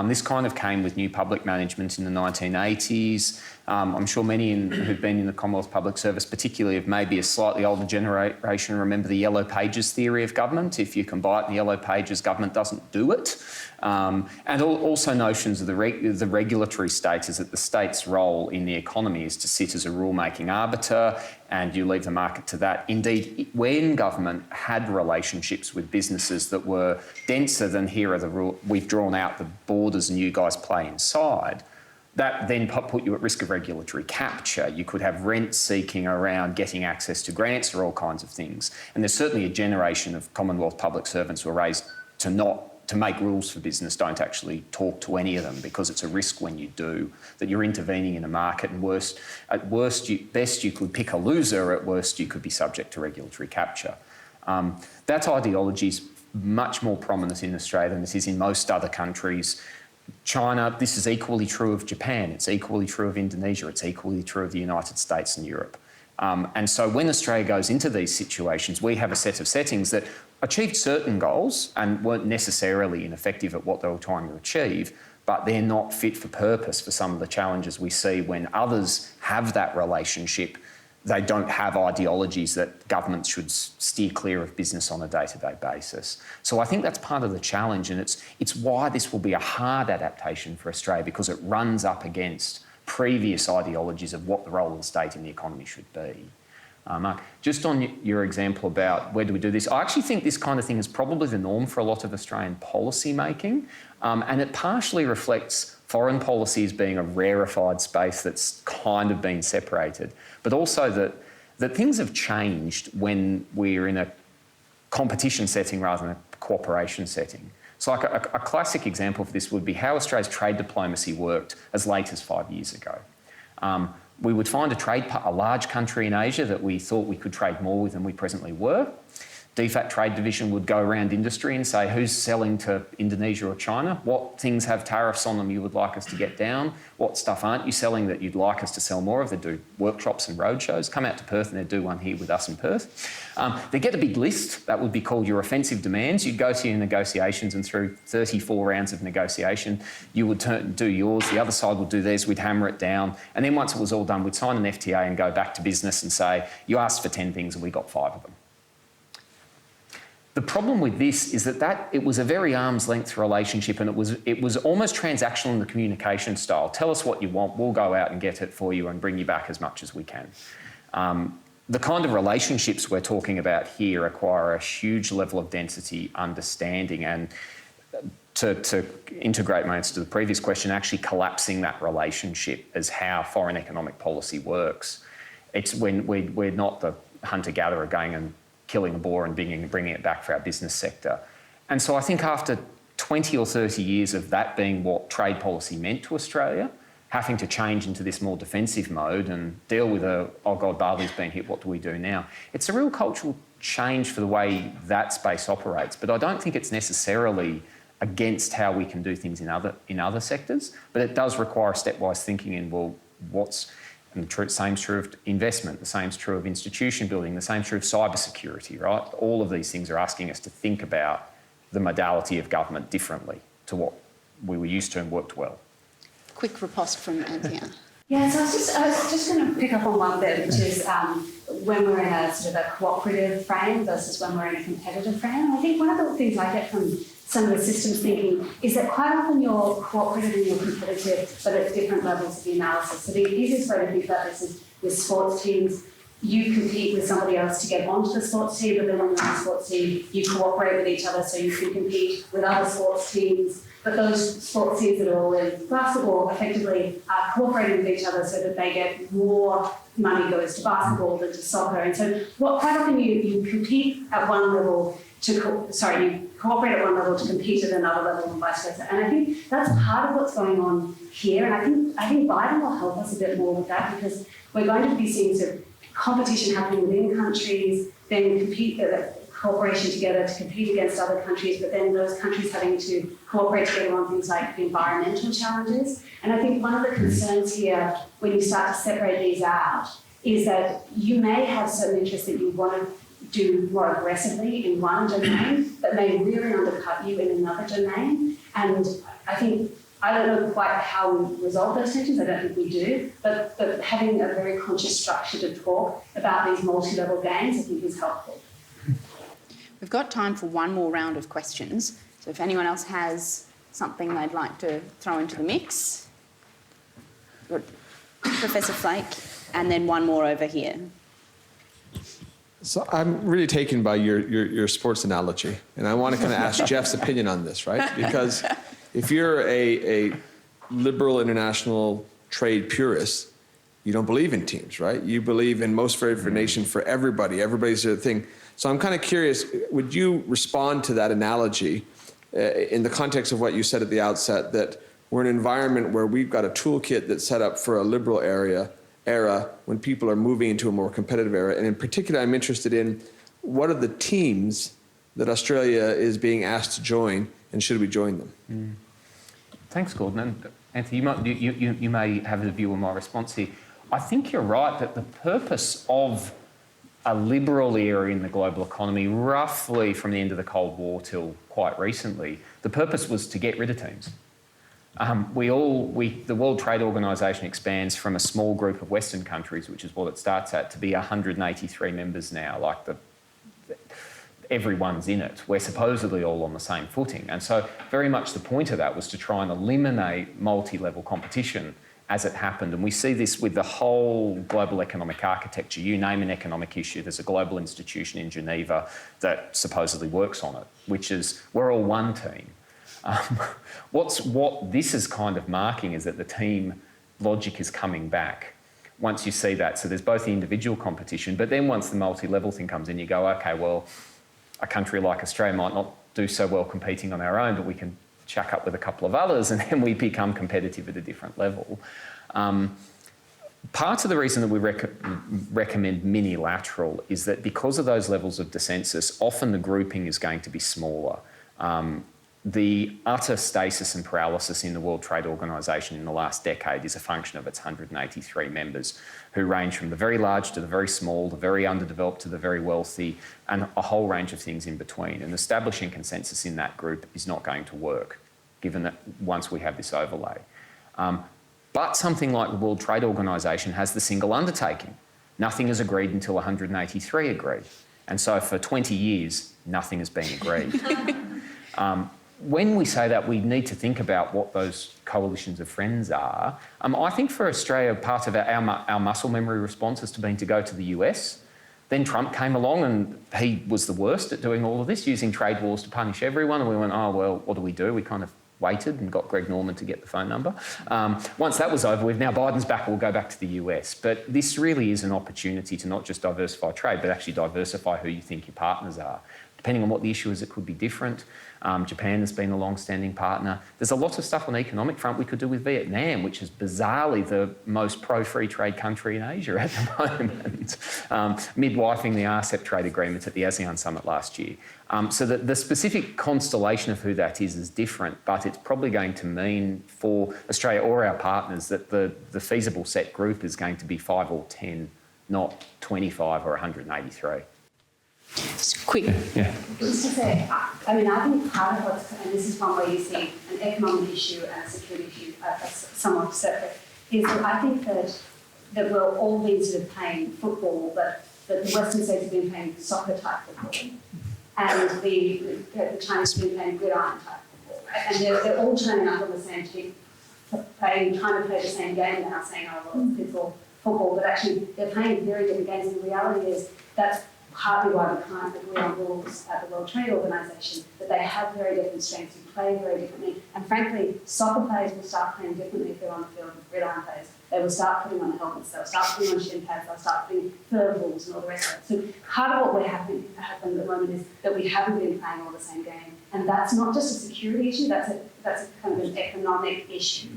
This kind of came with new public management in the 1980s. I'm sure many who've been in the Commonwealth Public Service, particularly of maybe a slightly older generation, remember the Yellow Pages theory of government. If you can buy it in the Yellow Pages, government doesn't do it. And also notions of the regulatory state is that the state's role in the economy is to sit as a rule-making arbiter and you leave the market to that. Indeed, when government had relationships with businesses that were denser than here are the rule, we've drawn out the borders and you guys play inside, that then put you at risk of regulatory capture. You could have rent seeking around getting access to grants or all kinds of things. And there's certainly a generation of Commonwealth public servants who are raised to make rules for business, don't actually talk to any of them because it's a risk when you do, that you're intervening in a market and best you could pick a loser, at worst you could be subject to regulatory capture. That ideology is much more prominent in Australia than it is in most other countries. China, this is equally true of Japan, it's equally true of Indonesia, it's equally true of the United States and Europe. And so when Australia goes into these situations, we have a set of settings that achieved certain goals and weren't necessarily ineffective at what they were trying to achieve, but they're not fit for purpose for some of the challenges we see when others have that relationship. They don't have ideologies that governments should steer clear of business on a day-to-day basis. So I think that's part of the challenge, and it's why this will be a hard adaptation for Australia, because it runs up against previous ideologies of what the role of the state in the economy should be. Mark, just on your example about where do we do this, I actually think this kind of thing is probably the norm for a lot of Australian policy making, and it partially reflects foreign policy as being a rarefied space that's kind of been separated, but also that things have changed when we're in a competition setting rather than a cooperation setting. So like a classic example of this would be how Australia's trade diplomacy worked as late as 5 years ago. We would find a large country in Asia that we thought we could trade more with than we presently were. DFAT Trade Division would go around industry and say, who's selling to Indonesia or China? What things have tariffs on them you would like us to get down? What stuff aren't you selling that you'd like us to sell more of? They do workshops and roadshows. Come out to Perth and they'd do one here with us in Perth. They get a big list. That would be called your offensive demands. You'd go to your negotiations and through 34 rounds of negotiation, you would do yours. The other side would do theirs. We'd hammer it down. And then once it was all done, we'd sign an FTA and go back to business and say, you asked for 10 things and we got 5 of them. The problem with this is that it was a very arm's length relationship, and it was almost transactional in the communication style. Tell us what you want, we'll go out and get it for you and bring you back as much as we can. The kind of relationships we're talking about here require a huge level of density, understanding, and to integrate my answer to the previous question, actually collapsing that relationship as how foreign economic policy works. It's when we're not the hunter-gatherer going and killing a boar and bringing it back for our business sector. And so I think after 20 or 30 years of that being what trade policy meant to Australia, having to change into this more defensive mode and deal with oh God, Bali's been hit, what do we do now? It's a real cultural change for the way that space operates, but I don't think it's necessarily against how we can do things in other sectors, but it does require stepwise thinking in, well, and the same is true of investment, the same is true of institution building, the same is true of cybersecurity, right? All of these things are asking us to think about the modality of government differently to what we were used to and worked well. Quick riposte from Anthea. Yeah, so I was just going to pick up on one bit, which is when we're in a sort of a cooperative frame versus when we're in a competitive frame. I think one of the things I get from some of the systems thinking is that quite often you're cooperative and you're competitive, but at different levels of the analysis. So the easiest way to think about this is with sports teams. You compete with somebody else to get onto the sports team, but then when you're on the sports team, you cooperate with each other so you can compete with other sports teams. But those sports teams that are all in basketball effectively are cooperating with each other so that they get more money goes to basketball than to soccer. And so quite often you compete at one level you cooperate at one level to compete at another level and vice versa. And I think that's part of what's going on here. And I think Biden will help us a bit more with that, because we're going to be seeing sort of competition happening within countries, then cooperation together to compete against other countries, but then those countries having to cooperate together on things like environmental challenges. And I think one of the concerns here, when you start to separate these out, is that you may have certain interests that you want to do more aggressively in one domain that may really undercut you in another domain. And I don't know quite how we resolve those tensions, I don't think we do, but having a very conscious structure to talk about these multi-level games I think is helpful. We've got time for one more round of questions, so if anyone else has something they'd like to throw into the mix. Professor Flake, and then one more over here. So I'm really taken by your sports analogy, and I want to kind of ask Jeff's opinion on this, right? Because if you're a liberal international trade purist, you don't believe in teams, right? You believe in most favored nation for everybody. Everybody's their thing. So I'm kind of curious, would you respond to that analogy in the context of what you said at the outset, that we're in an environment where we've got a toolkit that's set up for a liberal era when people are moving into a more competitive era? And in particular, I'm interested in what are the teams that Australia is being asked to join, and should we join them? Thanks, Gordon. And Anthony, you may have a view on my response here. I think you're right that the purpose of a liberal era in the global economy, roughly from the end of the Cold War till quite recently, the purpose was to get rid of teams. The World Trade Organization expands from a small group of Western countries, which is what it starts at, to be 183 members now. Like everyone's in it. We're supposedly all on the same footing. And so very much the point of that was to try and eliminate multi-level competition as it happened. And we see this with the whole global economic architecture. You name an economic issue, there's a global institution in Geneva that supposedly works on it, which is we're all one team. What this is kind of marking is that the team logic is coming back once you see that. So there's both the individual competition, but then once the multi-level thing comes in, you go, okay, well, a country like Australia might not do so well competing on our own, but we can chuck up with a couple of others and then we become competitive at a different level. Part of the reason that we recommend minilateral is that because of those levels of dissensus, often the grouping is going to be smaller. The utter stasis and paralysis in the World Trade Organisation in the last decade is a function of its 183 members, who range from the very large to the very small, the very underdeveloped to the very wealthy, and a whole range of things in between. And establishing consensus in that group is not going to work, given that once we have this overlay. But something like the World Trade Organisation has the single undertaking. Nothing is agreed until 183 agree. And so for 20 years, nothing has been agreed. When we say that, we need to think about what those coalitions of friends are. I think for Australia, part of our muscle memory response has been to go to the US. Then Trump came along and he was the worst at doing all of this, using trade wars to punish everyone. And we went, oh, well, what do? We kind of waited and got Greg Norman to get the phone number. Once that was over with, now Biden's back, we'll go back to the US. But this really is an opportunity to not just diversify trade, but actually diversify who you think your partners are. Depending on what the issue is, it could be different. Japan has been a long-standing partner. There's a lot of stuff on the economic front we could do with Vietnam, which is bizarrely the most pro-free trade country in Asia at the moment, midwifing the RCEP trade agreement at the ASEAN summit last year. So the specific constellation of who that is different, but it's probably going to mean for Australia or our partners that the feasible set group is going to be 5 or 10, not 25 or 183. Just quick. Yeah. Just to say, I think part of what's, and this is one where you see an economic issue and a security issue are somewhat separate, is that I think that we're all been sort of playing football, but the Western states have been playing soccer-type football, and the Chinese have been playing gridiron-type football. And they're all turning up on the same team, trying to play the same game now, saying, oh, well, it's all football, but actually they're playing very different games, and the reality is that's partly why we can't agree on rules at the World Trade Organisation, that they have very different strengths, you play very differently, and frankly, soccer players will start playing differently if they're on the field with gridiron players. They will start putting on the helmets, they'll start putting on shin pads, they'll start putting fur balls and all the rest of it. So part of what we're happening at the moment is that we haven't been playing all the same game, and that's not just a security issue, that's a kind of an economic issue.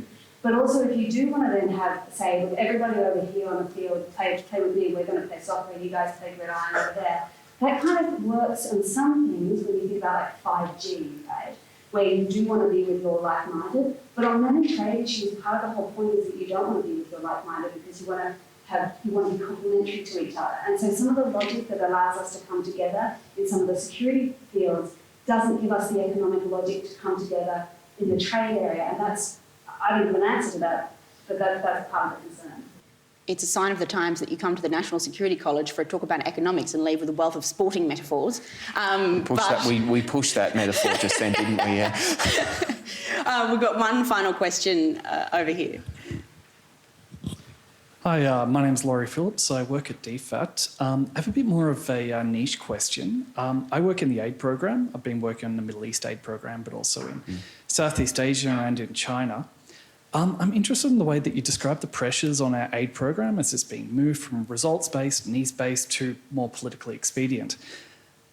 But also, if you do want to then have, say, with everybody over here on the field, play with me, we're going to play soccer, and you guys play gridiron over there, that kind of works on some things when you think about like 5G, right? Where you do want to be with your like-minded, but on many trade issues, part of the whole point is that you don't want to be with your like-minded because you want to be complementary to each other. And so some of the logic that allows us to come together in some of the security fields doesn't give us the economic logic to come together in the trade area, and that's, I don't have an answer to that, but that's part of the concern. It's a sign of the times that you come to the National Security College for a talk about economics and leave with a wealth of sporting metaphors. We pushed that metaphor just then, didn't we? Yeah. We've got one final question over here. Hi, my name's Laurie Phillips. I work at DFAT. I have a bit more of a niche question. I work in the aid program. I've been working on the Middle East aid program, but also in Southeast Asia and in China. I'm interested in the way that you describe the pressures on our aid program as it's being moved from results-based, needs-based to more politically expedient.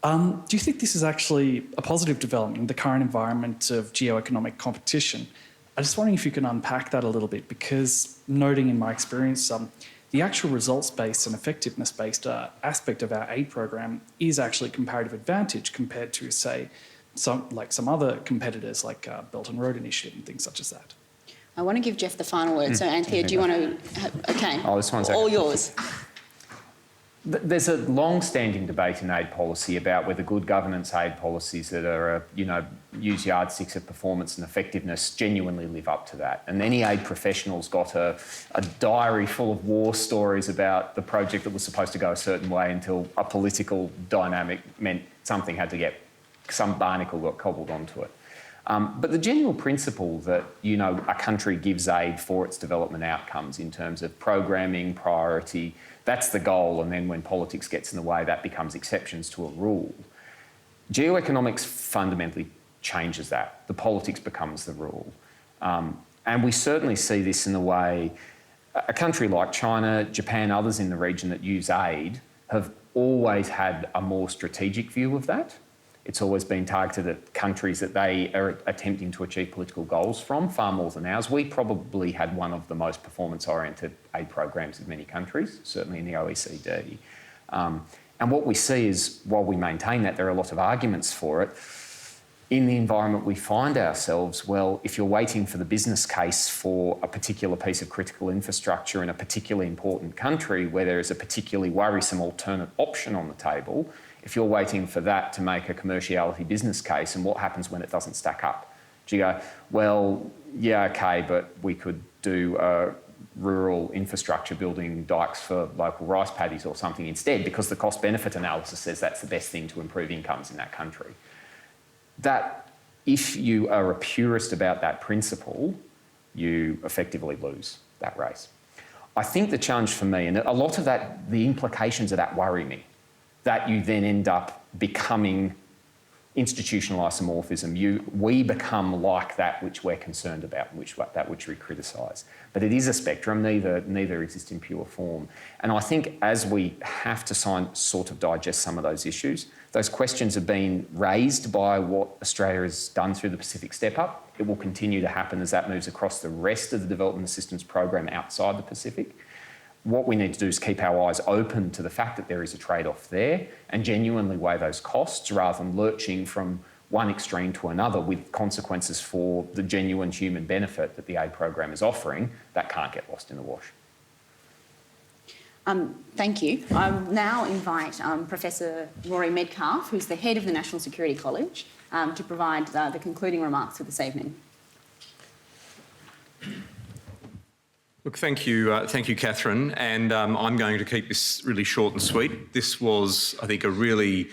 Do you think this is actually a positive development in the current environment of geoeconomic competition? I'm just wondering if you can unpack that a little bit, because noting in my experience, the actual results-based and effectiveness-based aspect of our aid program is actually a comparative advantage compared to, say, some other competitors like Belt and Road Initiative and things such as that. I want to give Jeff the final word. So, Anthea, do you want to... Okay. Oh, this one's all yours. There's a long-standing debate in aid policy about whether good governance aid policies that are, use yardsticks of performance and effectiveness genuinely live up to that. And any aid professional's got a diary full of war stories about the project that was supposed to go a certain way until a political dynamic meant something had to get, some barnacle got cobbled onto it. But the general principle that, a country gives aid for its development outcomes in terms of programming, priority, that's the goal, and then when politics gets in the way, that becomes exceptions to a rule. Geoeconomics fundamentally changes that. The politics becomes the rule. And we certainly see this in the way a country like China, Japan, others in the region that use aid have always had a more strategic view of that. It's always been targeted at countries that they are attempting to achieve political goals from, far more than ours. We probably had one of the most performance-oriented aid programs of many countries, certainly in the OECD. And what we see is, while we maintain that, there are a lot of arguments for it. In the environment we find ourselves, well, if you're waiting for the business case for a particular piece of critical infrastructure in a particularly important country where there is a particularly worrisome alternate option on the table, if you're waiting for that to make a commerciality business case, and what happens when it doesn't stack up? Do you go, well, yeah, okay, but we could do rural infrastructure building dikes for local rice paddies or something instead, because the cost-benefit analysis says that's the best thing to improve incomes in that country. That, if you are a purist about that principle, you effectively lose that race. I think the challenge for me, and a lot of that, the implications of that worry me, that you then end up becoming institutional isomorphism. We become like that which we're concerned about, that which we criticise. But it is a spectrum, neither exist in pure form. And I think as we have to sort of digest some of those issues, those questions have been raised by what Australia has done through the Pacific Step Up. It will continue to happen as that moves across the rest of the development assistance program outside the Pacific. What we need to do is keep our eyes open to the fact that there is a trade-off there and genuinely weigh those costs rather than lurching from one extreme to another with consequences for the genuine human benefit that the aid program is offering that can't get lost in the wash. Thank you. I will now invite Professor Rory Medcalf, who's the head of the National Security College, to provide the concluding remarks for this evening. Look, thank you, Catherine, and I'm going to keep this really short and sweet. This was, I think, a really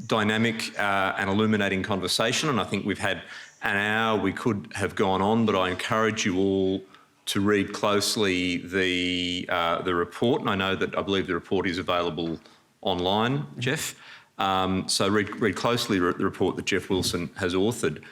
dynamic and illuminating conversation, and I think we've had an hour. We could have gone on, but I encourage you all to read closely the report, and I believe the report is available online, Jeff. So read closely the report that Jeff Wilson has authored.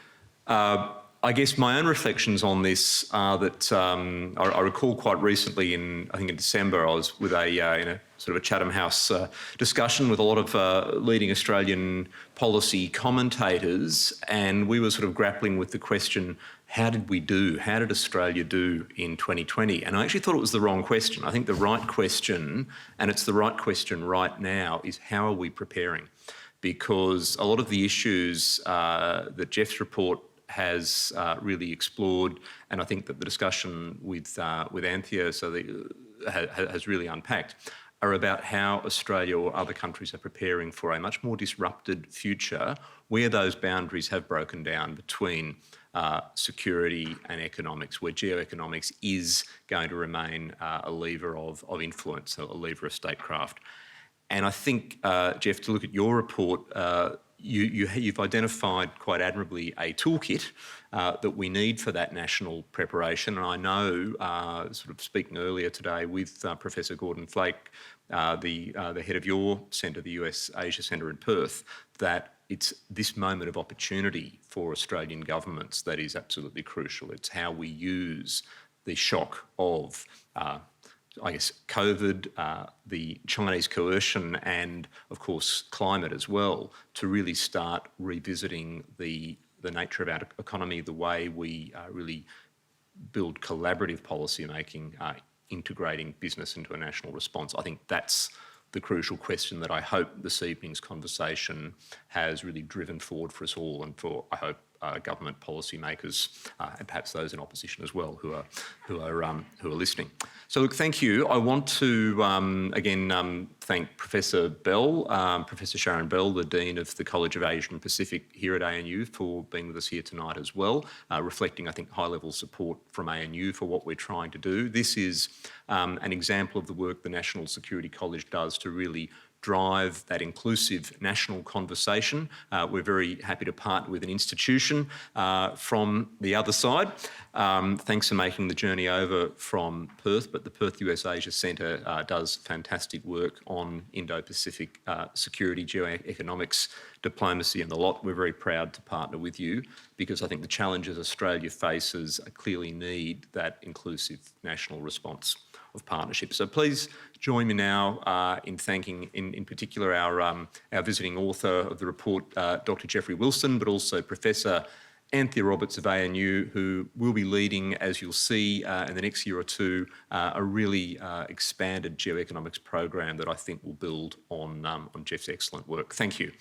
I guess my own reflections on this are that I recall quite recently in December, I was with in a sort of a Chatham House discussion with a lot of leading Australian policy commentators, and we were sort of grappling with the question, how did we do? How did Australia do in 2020? And I actually thought it was the wrong question. I think the right question, and it's the right question right now, is how are we preparing? Because a lot of the issues that Jeff's report has really explored, and I think that the discussion with Anthea has really unpacked, are about how Australia or other countries are preparing for a much more disrupted future where those boundaries have broken down between security and economics, where geoeconomics is going to remain a lever of influence, a lever of statecraft. And I think, Jeff, to look at your report, you've identified quite admirably a toolkit that we need for that national preparation. And I know, sort of speaking earlier today with Professor Gordon Flake, the head of your centre, the USAsia Centre in Perth, that it's this moment of opportunity for Australian governments that is absolutely crucial. It's how we use the shock of COVID, the Chinese coercion and, of course, climate as well, to really start revisiting the nature of our economy, the way we really build collaborative policy making, integrating business into a national response. I think that's the crucial question that I hope this evening's conversation has really driven forward for us all, and for, I hope, government policymakers and perhaps those in opposition as well who are listening. So look, thank you. I want to again thank Professor Bell, Professor Sharon Bell, the Dean of the College of Asia and Pacific here at ANU, for being with us here tonight as well, reflecting, I think, high-level support from ANU for what we're trying to do. This is an example of the work the National Security College does to really drive that inclusive national conversation. We're very happy to partner with an institution from the other side. Thanks for making the journey over from Perth, but the Perth USAsia Centre does fantastic work on Indo-Pacific security, geoeconomics, diplomacy and the lot. We're very proud to partner with you because I think the challenges Australia faces clearly need that inclusive national response. partnership. So please join me now in thanking, in particular, our visiting author of the report, Dr. Jeffrey Wilson, but also Professor Anthea Roberts of ANU, who will be leading, as you'll see in the next year or two, a really expanded geoeconomics program that I think will build on Jeff's excellent work. Thank you.